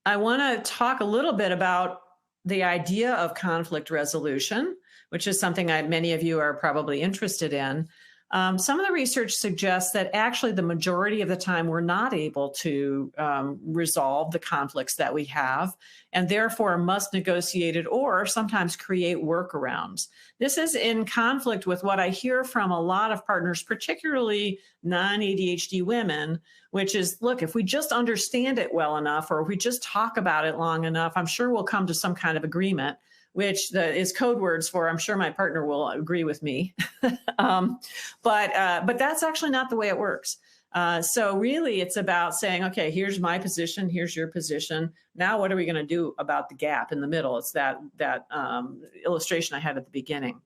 I want to talk a little bit about the idea of conflict resolution, which is something many of you are probably interested in. Some of the research suggests that actually the majority of the time we're not able to resolve the conflicts that we have, and therefore must negotiate it or sometimes create workarounds. This is in conflict with what I hear from a lot of partners, particularly non ADHD women, which is, look, if we just understand it well enough, or if we just talk about it long enough, I'm sure we'll come to some kind of agreement, which is code words for I'm sure my partner will agree with me. um, but that's actually not the way it works. So really, it's about saying, okay, here's my position, here's your position. Now, what are we going to do about the gap in the middle? It's that illustration I had at the beginning.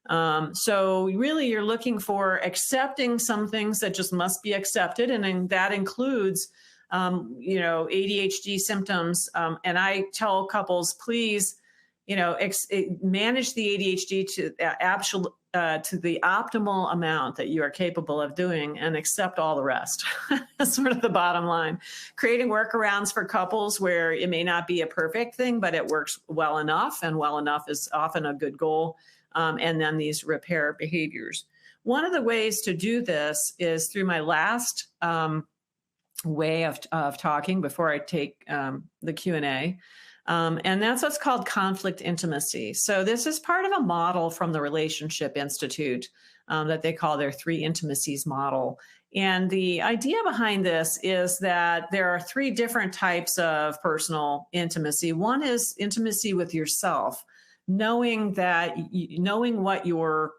So really, you're looking for accepting some things that just must be accepted, and that includes, ADHD symptoms. And I tell couples, please, manage the ADHD to the optimal amount that you are capable of doing and accept all the rest. That's sort of the bottom line. Creating workarounds for couples where it may not be a perfect thing, but it works well enough, and well enough is often a good goal. And then these repair behaviors. One of the ways to do this is through my last way of talking before I take the Q&A. And that's what's called conflict intimacy. So this is part of a model from the Relationship Institute that they call their 3 intimacies model. And the idea behind this is that there are 3 different types of personal intimacy. One is intimacy with yourself, knowing what your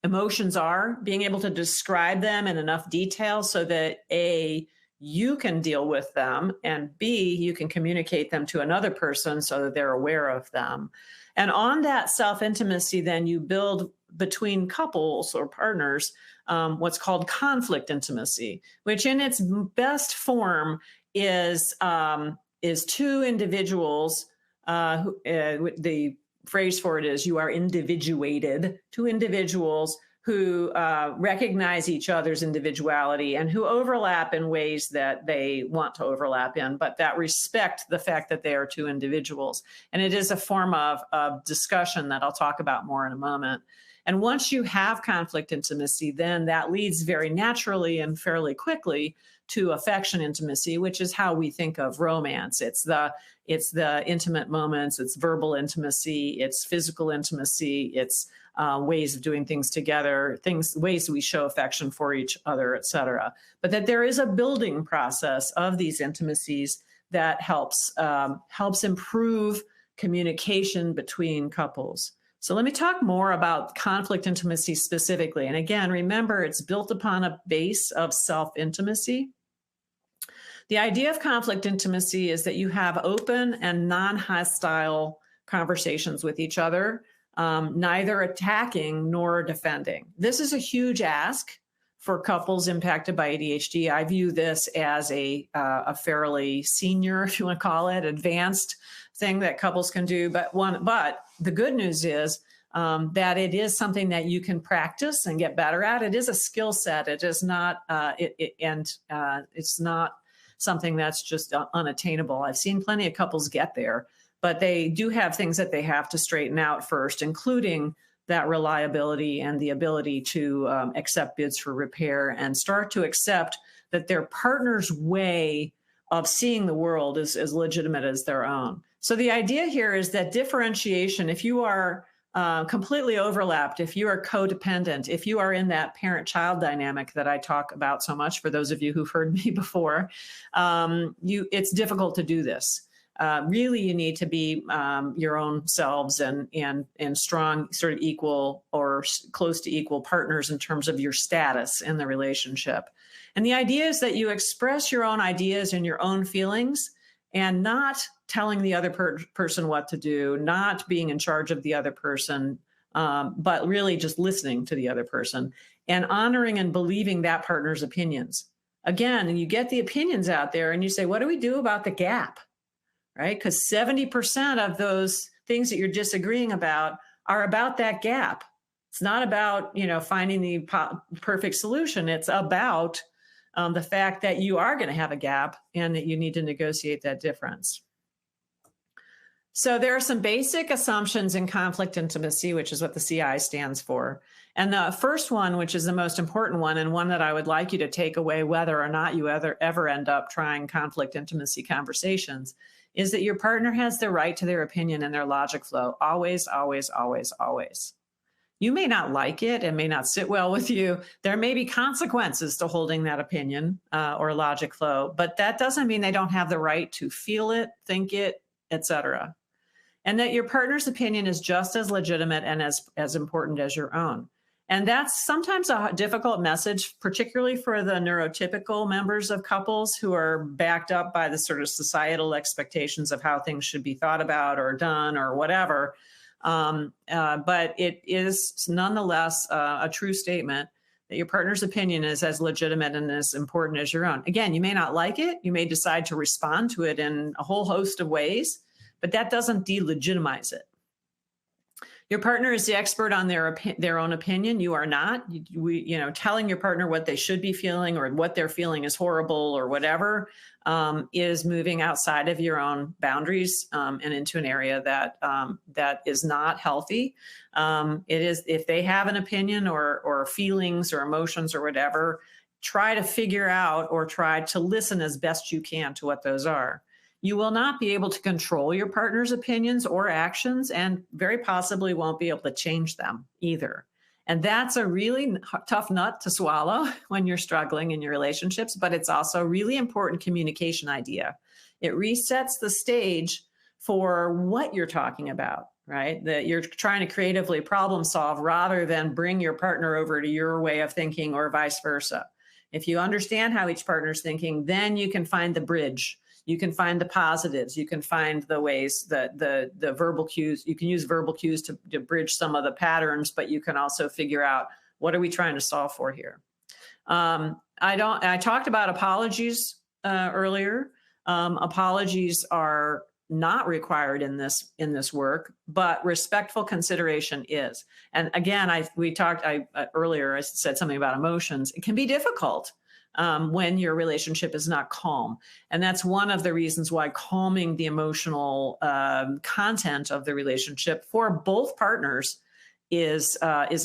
emotions are, being able to describe them in enough detail so that A, you can deal with them, and B, you can communicate them to another person so that they're aware of them. And on that self-intimacy, then you build between couples or partners what's called conflict intimacy, which in its best form is 2 individuals. The phrase for it is you are individuated, 2 individuals who recognize each other's individuality and who overlap in ways that they want to overlap in, but that respect the fact that they are 2 individuals. And it is a form of discussion that I'll talk about more in a moment. And once you have conflict intimacy, then that leads very naturally and fairly quickly to affection intimacy, which is how we think of romance. It's the intimate moments, it's verbal intimacy, it's physical intimacy, it's ways of doing things together, ways we show affection for each other, et cetera. But that there is a building process of these intimacies that helps improve communication between couples. So let me talk more about conflict intimacy specifically. And again, remember, it's built upon a base of self-intimacy. The idea of conflict intimacy is that you have open and non-hostile conversations with each other, neither attacking nor defending. This is a huge ask for couples impacted by ADHD. I view this as a fairly senior, if you want to call it, advanced thing that couples can do. But the good news is that it is something that you can practice and get better at. It is a skill set. It is not, it's not something that's just unattainable. I've seen plenty of couples get there, but they do have things that they have to straighten out first, including that reliability and the ability to accept bids for repair and start to accept that their partner's way of seeing the world is as legitimate as their own. So the idea here is that differentiation, if you are completely overlapped, if you are codependent, if you are in that parent-child dynamic that I talk about so much, for those of you who've heard me before, it's difficult to do this. Really, you need to be your own selves and strong, sort of equal or close to equal partners in terms of your status in the relationship. And the idea is that you express your own ideas and your own feelings, and not telling the other person what to do, not being in charge of the other person, but really just listening to the other person and honoring and believing that partner's opinions. Again, and you get the opinions out there and you say, what do we do about the gap? Right? Because 70% of those things that you're disagreeing about are about that gap. It's not about, finding the perfect solution. It's about the fact that you are going to have a gap and that you need to negotiate that difference. So there are some basic assumptions in conflict intimacy, which is what the CI stands for. And the first one, which is the most important one, and one that I would like you to take away, whether or not you ever end up trying conflict intimacy conversations, is that your partner has the right to their opinion and their logic flow. Always, always, always, always. You may not like it. It may not sit well with you. There may be consequences to holding that opinion or logic flow, but that doesn't mean they don't have the right to feel it, think it, etc. And that your partner's opinion is just as legitimate and as important as your own. And that's sometimes a difficult message, particularly for the neurotypical members of couples who are backed up by the sort of societal expectations of how things should be thought about or done or whatever. But it is nonetheless a true statement that your partner's opinion is as legitimate and as important as your own. Again, you may not like it. You may decide to respond to it in a whole host of ways, but that doesn't delegitimize it. Your partner is the expert on their own opinion. You are not. Telling your partner what they should be feeling or what they're feeling is horrible or whatever is moving outside of your own boundaries and into an area that is not healthy. It is, if they have an opinion or feelings or emotions or whatever, try to figure out or try to listen as best you can to what those are. You will not be able to control your partner's opinions or actions, and very possibly won't be able to change them either. And that's a really tough nut to swallow when you're struggling in your relationships, but it's also a really important communication idea. It resets the stage for what you're talking about, right? That you're trying to creatively problem solve rather than bring your partner over to your way of thinking or vice versa. If you understand how each partner's thinking, then you can find the bridge. You can find the positives. You can find the ways that the verbal cues. You can use verbal cues to bridge some of the patterns, but you can also figure out what are we trying to solve for here. I talked about apologies earlier. Apologies are not required in this work, but respectful consideration is. And again, earlier I said something about emotions. It can be difficult when your relationship is not calm. And that's one of the reasons why calming the emotional content of the relationship for both partners is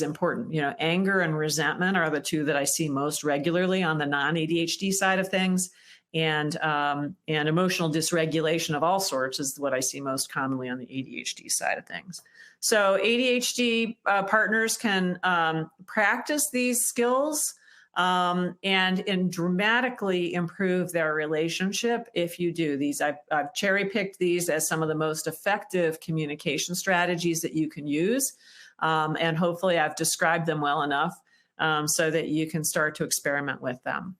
important. Anger and resentment are the two that I see most regularly on the non-ADHD side of things. And emotional dysregulation of all sorts is what I see most commonly on the ADHD side of things. So ADHD partners can practice these skills and dramatically improve their relationship if you do these. I've cherry-picked these as some of the most effective communication strategies that you can use. And hopefully I've described them well enough so that you can start to experiment with them.